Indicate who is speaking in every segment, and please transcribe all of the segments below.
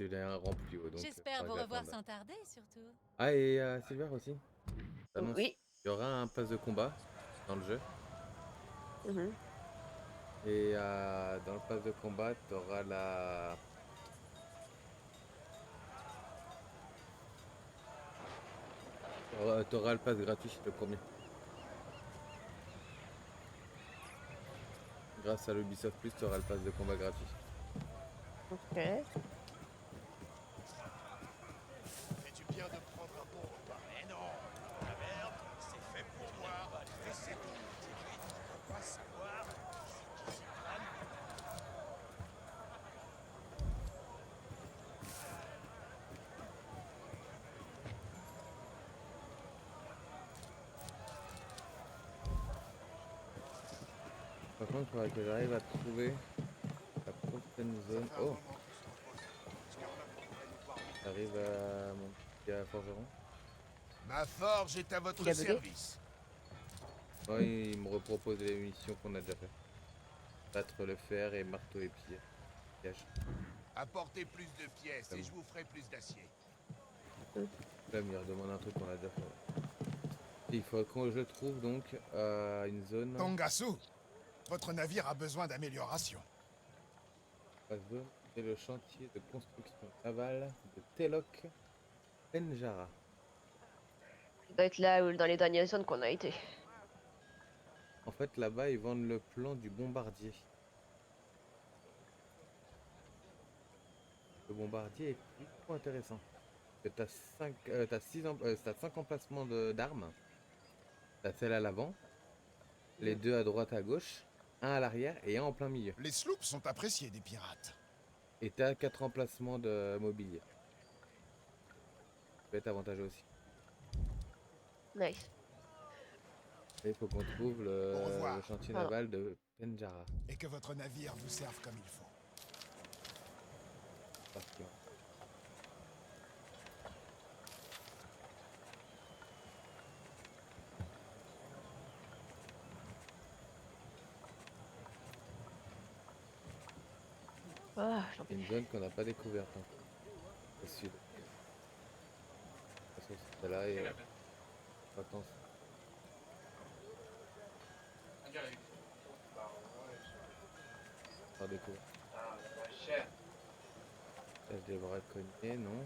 Speaker 1: c'est un rang plus haut, donc
Speaker 2: J'espère
Speaker 1: faudra
Speaker 2: vous
Speaker 1: que
Speaker 2: revoir
Speaker 1: j'attende.
Speaker 2: sans tarder, surtout.
Speaker 1: Ah et Silver aussi, t'annonce,
Speaker 3: Oui.
Speaker 1: il y aura un pass de combat dans le jeu
Speaker 3: Mhm.
Speaker 1: et dans le pass de combat, t'auras t'auras le pass gratuit chez le premier. Grâce à l'Ubisoft Plus, t'auras le pass de combat gratuit.
Speaker 3: Ok.
Speaker 4: Fais-tu bien de prendre un bon repas? Mais non! La merde, c'est fait pour moi! Et c'est tout! Et tu peux pas savoir c'est qui ce crâne?
Speaker 1: Par contre, il faudrait que j'arrive à trouver la prochaine
Speaker 4: Ça
Speaker 1: zone.
Speaker 4: fait un
Speaker 1: Oh,
Speaker 4: moment qu'on se repose. Est-ce qu'il y en a qui pourraient nous parler de
Speaker 1: j'arrive
Speaker 4: Dante?
Speaker 1: à mon petit forgeron.
Speaker 4: Ma forge est à
Speaker 3: Il
Speaker 4: votre
Speaker 3: a bugué.
Speaker 4: service.
Speaker 1: Ouais, il me repropose les munitions qu'on a déjà fait. Battre le fer et marteau et pillage.
Speaker 4: Apportez plus de pièces et
Speaker 1: Flemme.
Speaker 4: je vous ferai plus d'acier.
Speaker 1: Flemme, il redemande un truc qu'on a déjà fait. Il faut que je trouve donc une zone.
Speaker 4: Tongasu, votre navire a besoin d'amélioration.
Speaker 1: La zone, c'est le chantier de construction navale de Telok Penjara.
Speaker 3: Il doit être là ou dans les dernières zones qu'on a été.
Speaker 1: En fait, là-bas, ils vendent le plan du bombardier. Le bombardier est plutôt intéressant. Tu as 5 emplacements d'armes. Tu as celle à l'avant, les
Speaker 3: Mhm.
Speaker 1: deux à droite à gauche, un à l'arrière et un en plein milieu.
Speaker 4: Les sloops sont appréciés des pirates.
Speaker 1: Et tu as 4 emplacements de mobilier. Ça peut être avantageux aussi.
Speaker 3: Nice.
Speaker 1: Et il faut qu'on trouve
Speaker 4: Au
Speaker 1: le
Speaker 4: revoir,
Speaker 1: chantier
Speaker 3: Pardon.
Speaker 1: naval de Penjara.
Speaker 4: et que votre navire vous serve comme il faut.
Speaker 1: Parti.
Speaker 3: Ah, j'en
Speaker 1: C'est
Speaker 3: peux
Speaker 1: une
Speaker 3: plus.
Speaker 1: zone qu'on n'a pas découverte encore. Au sud. De toute façon, c'est celle-là et attends, pas découvert. Tâche des braconniers, non.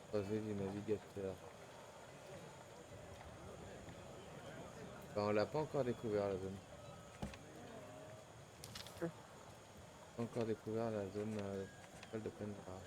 Speaker 1: Croisée du navigateur. Enfin, on l'a pas encore découvert la zone. Pas encore découvert la zone principale de Penjara.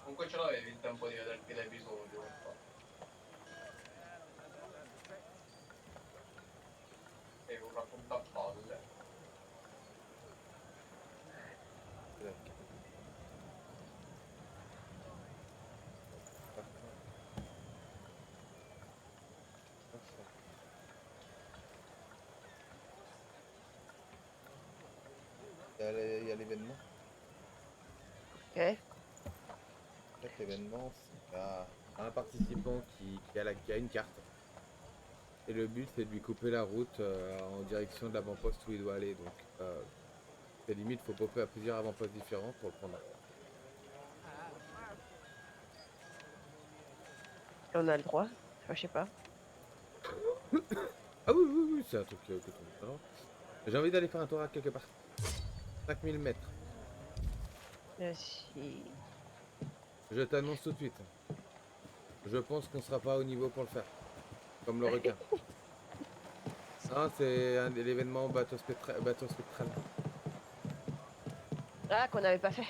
Speaker 5: Comunque ce l'avevi il tempo di vederti l'episodio un po'. Sei un raccontapalle.
Speaker 1: C'est la carte. Par contre, pas ça. Il y a l'événement.
Speaker 3: Ok.
Speaker 1: En fait, l'événement, c'est qu'il y a un participant qui a une carte. Et le but, c'est de lui couper la route en direction de l'avant-poste où il doit aller. Donc, c'est limite, faut popper à plusieurs avant-postes différents pour le prendre.
Speaker 3: On a le droit. Enfin, je sais pas.
Speaker 1: Ah oui, oui, oui, c'est un truc que tout le monde a le droit. J'ai envie d'aller faire un tour à quelque part. 5000 mètres.
Speaker 3: Si...
Speaker 1: Je t'annonce tout de suite. Je pense qu'on sera pas au niveau pour le faire. Comme le requin. Non, c'est l'événement bateau spectral.
Speaker 3: Ah, qu'on n'avait pas fait.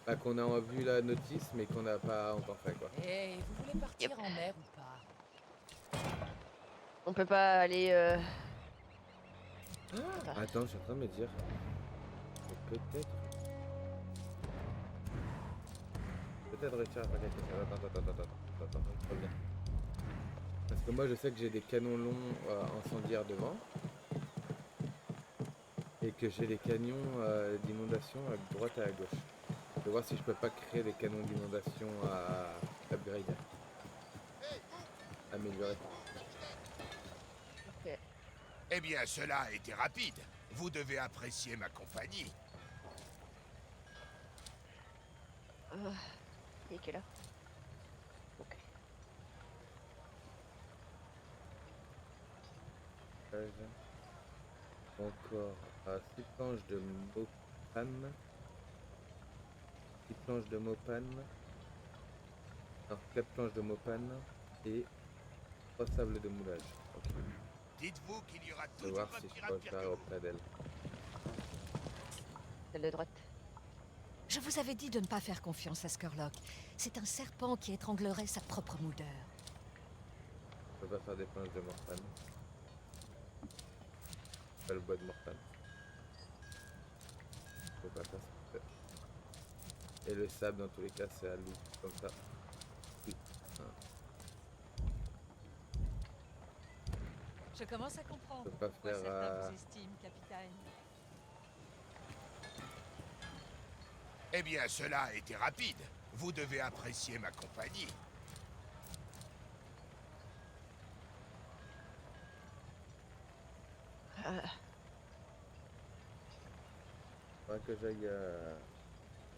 Speaker 1: Bah, qu'on a vu la notice, mais qu'on n'a pas encore fait, quoi.
Speaker 2: Et vous voulez
Speaker 3: Yep.
Speaker 2: partir en mer ou pas?
Speaker 3: On peut pas aller... Attends.
Speaker 1: Attends, je suis en train de me dire que peut-être réussir à faire quelque chose. Attends, reviens. Parce que moi je sais que j'ai des canons longs incendiaires devant. Et que j'ai des canons d'inondation à droite et à gauche. Je vais voir si je peux pas créer des canons d'inondation à upgrade. Améliorer.
Speaker 3: Ok.
Speaker 4: Eh bien, cela a été rapide. Vous devez apprécier ma compagnie.
Speaker 3: Il est quelle heure? Ok.
Speaker 1: Encore 6 planches de mopane. 6 planches de mopane. Non, 4 planches de mopane. Et 3 sables de moulage. Ok.
Speaker 4: Dites-vous qu'il y aura
Speaker 1: Je vais
Speaker 4: toute une
Speaker 1: voir
Speaker 4: bonne
Speaker 1: si je peux
Speaker 4: pirate
Speaker 1: le
Speaker 4: pire que
Speaker 1: faire
Speaker 4: vous.
Speaker 1: auprès d'elle.
Speaker 3: Celle de droite.
Speaker 2: Je vous avais dit de ne pas faire confiance à Skurlock. C'est un serpent qui étranglerait sa propre moudeur.
Speaker 1: Je peux pas faire des planches de morphane. Pas le bois de morphane. Je peux pas faire ça. Et le sable dans tous les cas c'est à loup. Comme ça. Oui.
Speaker 2: Je commence à comprendre
Speaker 1: Je peux pas
Speaker 2: pourquoi
Speaker 1: faire
Speaker 2: certains vous estiment, capitaine.
Speaker 4: Eh bien, cela a été rapide. Vous devez apprécier ma compagnie.
Speaker 1: faudra que j'aille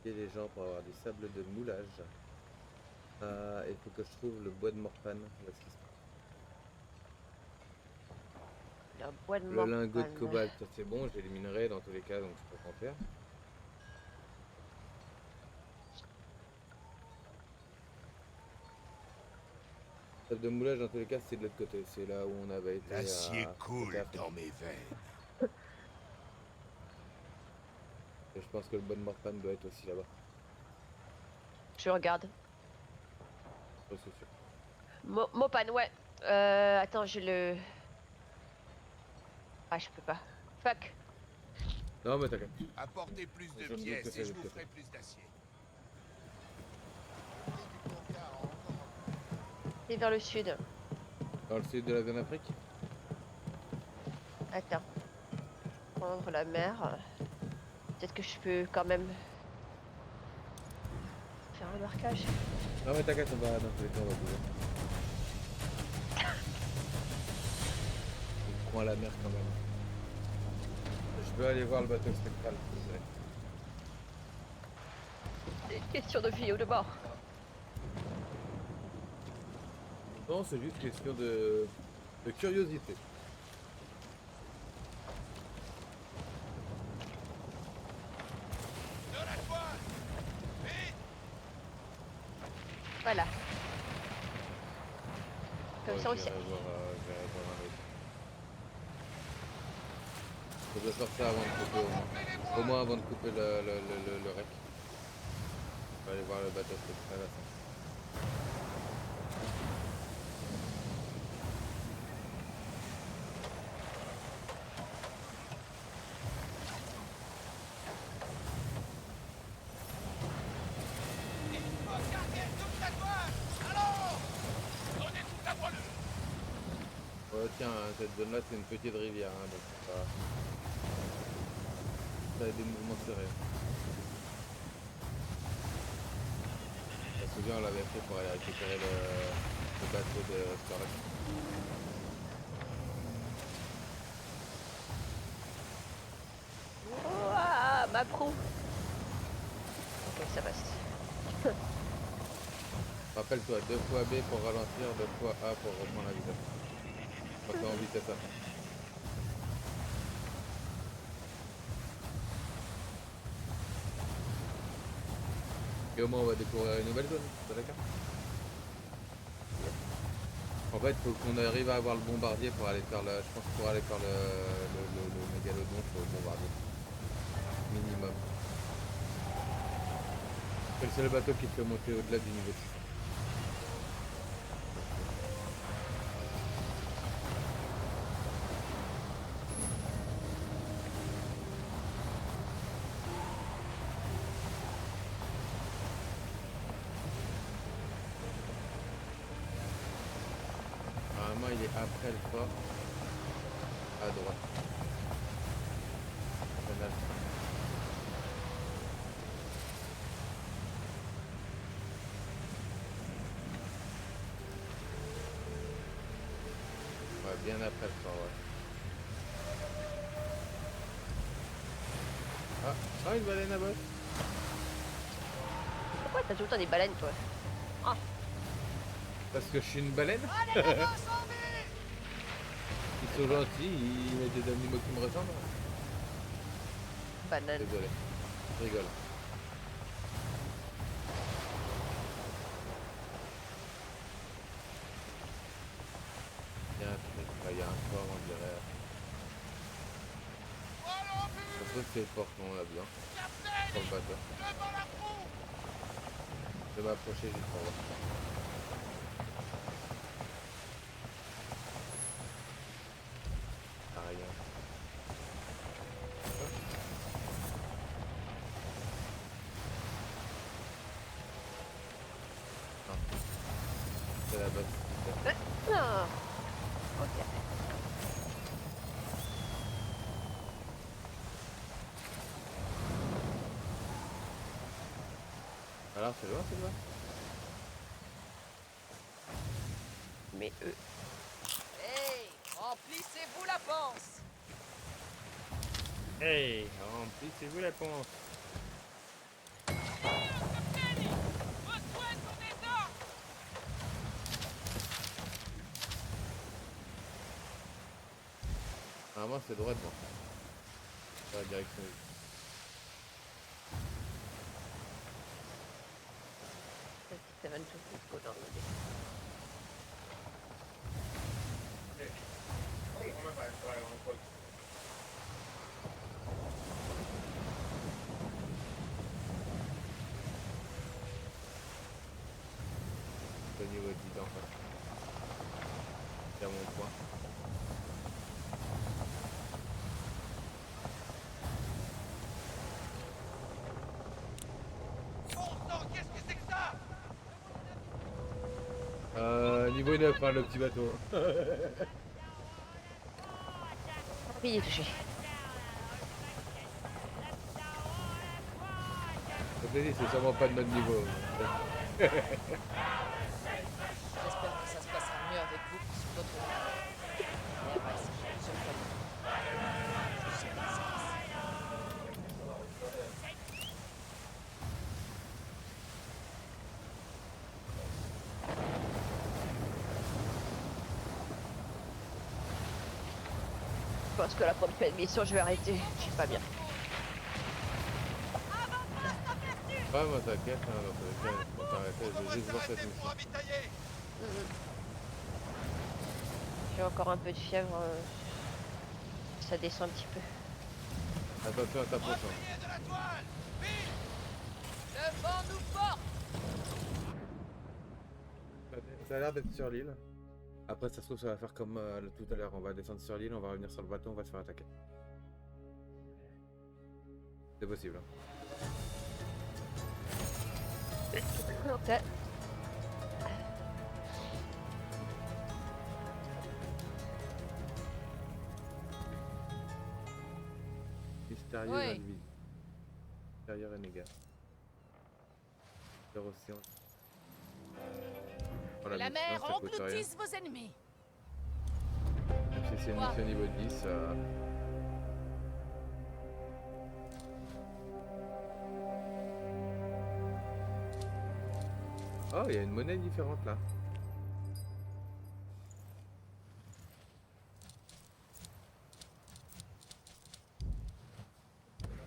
Speaker 1: pied les gens pour avoir du sable de moulage. Il faut que je trouve le bois de morphane. Où est-ce qu'il se trouve?
Speaker 3: Le bois de
Speaker 1: Le lingot de
Speaker 3: morphane.
Speaker 1: cobalt, ça, c'est bon, j'ai les minerais dans tous les cas, donc je peux en faire. Sable de moulage dans tous les cas c'est de l'autre côté, c'est là où on avait été.
Speaker 4: L'acier coule
Speaker 1: côté Afrique.
Speaker 4: dans mes veines.
Speaker 1: Et je pense que le bois de morphane doit être aussi là-bas.
Speaker 3: Je regarde.
Speaker 1: Je suis sûr.
Speaker 3: Mopane, ouais. Attends, j'ai le... Ah, je peux pas. Fuck.
Speaker 1: Non mais t'inquiète.
Speaker 4: Apportez plus de
Speaker 1: Je me doute que
Speaker 4: pièces
Speaker 1: c'est
Speaker 4: et je
Speaker 1: de
Speaker 4: vous
Speaker 1: côté.
Speaker 4: ferai plus d'acier.
Speaker 3: C'est vers le sud.
Speaker 1: Dans le sud de la zone Afrique.
Speaker 3: Attends. Prendre la mer. Peut-être que je peux quand même faire un marquage.
Speaker 1: Non mais t'inquiète, on va dans tous les cas on va bouger. On prend la mer quand même. Je veux aller voir le bateau spectral, s'il vous plaît.
Speaker 3: C'est une question de vie ou de mort.
Speaker 1: Non, c'est juste question de curiosité.
Speaker 4: De la toile! Vite!
Speaker 3: Voilà. Comme
Speaker 1: Ouais,
Speaker 3: ça, on sait.
Speaker 1: j'irai voir un autre. Je dois sortir avant de couper au moins avant de couper le rec. Je vais aller voir le bateau spectral à ça.
Speaker 4: Regardez toute la toile! Allons! Donnez toute la voilure!
Speaker 1: Ouais, tiens, cette zone là c'est une petite rivière, hein, donc c'est pas... ça a des mouvements serrés. Je me souviens, on l'avait fait pour aller récupérer le bateau de restauration.
Speaker 3: Ouah, ma proue. Ok, ça passe.
Speaker 1: Rappelle-toi, 2 fois B pour ralentir, 2 fois A pour reprendre la vitesse. Quand t'es en vitesse A. Et au moins on va découvrir une nouvelle zone, t'es d'accord? En fait, il faut qu'on arrive à avoir le bombardier pour aller faire le... Je pense pour aller faire le mégalodon, il faut le bombardier. Minimum. C'est le seul bateau qui te fait monter au-delà du niveau 600. est après le fort. À droite. Canal. Ouais, bien après le fort, ouais. Ah, une baleine à bosse.
Speaker 3: Pourquoi t'as tout le temps des baleines, toi? Ah,
Speaker 1: Parce que je suis une baleine. Ils sont gentils, ils mettent des animaux qui me ressemblent.
Speaker 3: banane.
Speaker 1: Désolé, je rigole. Il y a un truc, il y a un fort, on dirait. Je pense que c'est le fort qu'on a besoin. Pour le bateau. Je vais m'approcher juste pour voir. Ah, rien. Non. C'est la bosse.
Speaker 3: Ah. Ok.
Speaker 1: Alors, c'est loin, c'est loin.
Speaker 3: Mais
Speaker 6: Hey, remplissez-vous la panse.
Speaker 1: Hey, remplissez-vous la panse. Normalement, c'est droit devant. Dans la direction.
Speaker 3: ça va tout go dans le dé.
Speaker 5: Come fai a entrare con quel...
Speaker 1: Au niveau de 10 ans, quoi. C'est à mon point.
Speaker 4: Qu'est-ce que c'est que ça?
Speaker 1: Niveau 9, hein, le petit bateau.
Speaker 3: Il est touché.
Speaker 1: Je te dis, c'est sûrement pas de notre niveau.
Speaker 6: J'espère que ça se passera mieux avec vous que sur d'autres routes. Mais ouais, c'est plusieurs fois. Je sais pas ce qui se passe.
Speaker 3: Je pense que la prochaine mission, je vais arrêter. Je suis pas bien.
Speaker 1: Ouais, moi t'inquiète, hein, dans tous les cas, on t'arrêter, je vais juste voir cette mission.
Speaker 3: J'ai encore un peu de fièvre. Ça descend un petit peu.
Speaker 1: Attention à ta poche. Hein.
Speaker 6: Le vent nous porte.
Speaker 1: Ça a l'air d'être sur l'île. Après, ça se trouve, ça va faire comme tout à l'heure. On va descendre sur l'île, on va revenir sur le bateau, on va se faire attaquer. C'est possible. Hein.
Speaker 3: Ok.
Speaker 1: Mystérieux
Speaker 6: Oui.
Speaker 1: individu. Mystérieux renégat. Sur océan. Voilà,
Speaker 6: La
Speaker 1: mais
Speaker 6: mer
Speaker 1: sinon, ça coûte rien.
Speaker 6: engloutisse vos ennemis.
Speaker 1: Si c'est une mission niveau 10, oh, il y a une monnaie différente là.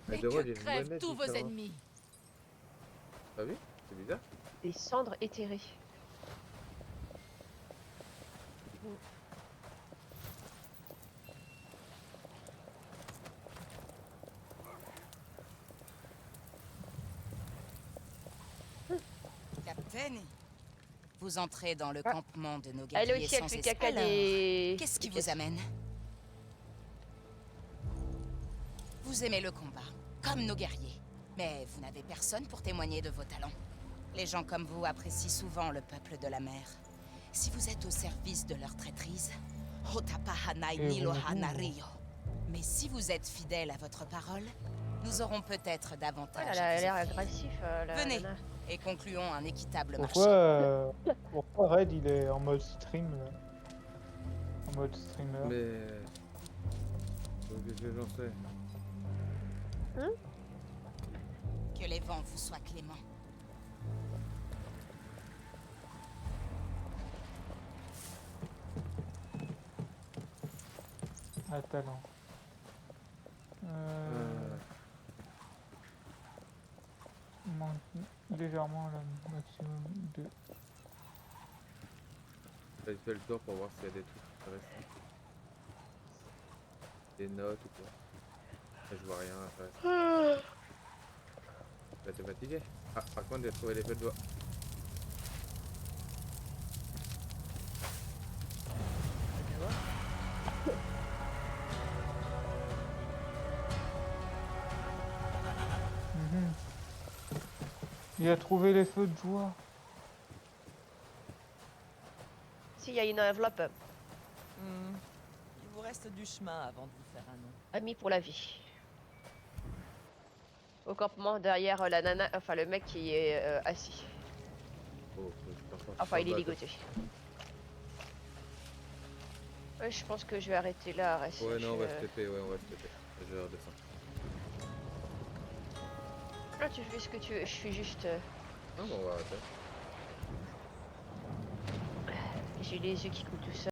Speaker 6: Mais
Speaker 1: De droite, il y a
Speaker 6: que
Speaker 1: une
Speaker 6: crèvent
Speaker 1: monnaie
Speaker 6: tous vos
Speaker 1: différente.
Speaker 6: ennemis.
Speaker 1: T'as vu? C'est bizarre.
Speaker 3: Des cendres éthérées.
Speaker 6: Capitaine, vous entrez dans le
Speaker 3: Ah.
Speaker 6: campement de nos
Speaker 3: Elle
Speaker 6: guerriers
Speaker 3: aussi, elle
Speaker 6: sans
Speaker 3: fait
Speaker 6: espoir.
Speaker 3: caca des...
Speaker 6: Qu'est-ce qui
Speaker 3: des
Speaker 6: vous
Speaker 3: pièces.
Speaker 6: amène? Vous aimez le combat, comme nos guerriers. Mais vous n'avez personne pour témoigner de vos talents. Les gens comme vous apprécient souvent le peuple de la mer.
Speaker 7: Si vous êtes au service de leur traîtrise, Hotapahanai
Speaker 8: Et
Speaker 7: Nilo
Speaker 8: bon,
Speaker 7: Hanario. Mais si vous êtes fidèle à votre parole, nous aurons peut-être
Speaker 3: Ouais,
Speaker 7: davantage
Speaker 3: elle a
Speaker 7: à
Speaker 3: l'air
Speaker 7: vous offrir.
Speaker 3: agressif, la
Speaker 7: Venez.
Speaker 3: nana.
Speaker 7: Et concluons un équitable
Speaker 8: Pourquoi,
Speaker 7: marché.
Speaker 8: pourquoi Red il est en mode stream là? En mode streamer.
Speaker 1: Mais. Qu'est-ce que j'en sais?
Speaker 7: Que les vents vous soient cléments.
Speaker 8: À talent. Légèrement le maximum de.
Speaker 1: J'ai fait le tour pour voir s'il y a des trucs intéressants. Des notes ou quoi. Là, je vois rien intéressant. Là, t'es fatigué? Ah, par contre, j'ai trouvé les feux de doigts.
Speaker 8: Mhm. Il a trouvé les feux de joie.
Speaker 3: S'il y a une enveloppe,
Speaker 6: Il vous reste du chemin avant de vous faire un nom.
Speaker 3: ami pour la vie. Au campement derrière la nana, enfin le mec qui est assis.
Speaker 1: Oh, je pense pas
Speaker 3: Enfin, il est
Speaker 1: battre.
Speaker 3: ligoté. Ouais, je pense que je vais arrêter là. Reste,
Speaker 1: Ouais, non, on va
Speaker 3: je-
Speaker 1: se TP, ouais, on va se TP. Je redescends.
Speaker 3: Ah, tu fais ce que tu veux, je suis juste.
Speaker 1: Non, bon, on va arrêter.
Speaker 3: J'ai les yeux qui coulent tout seuls.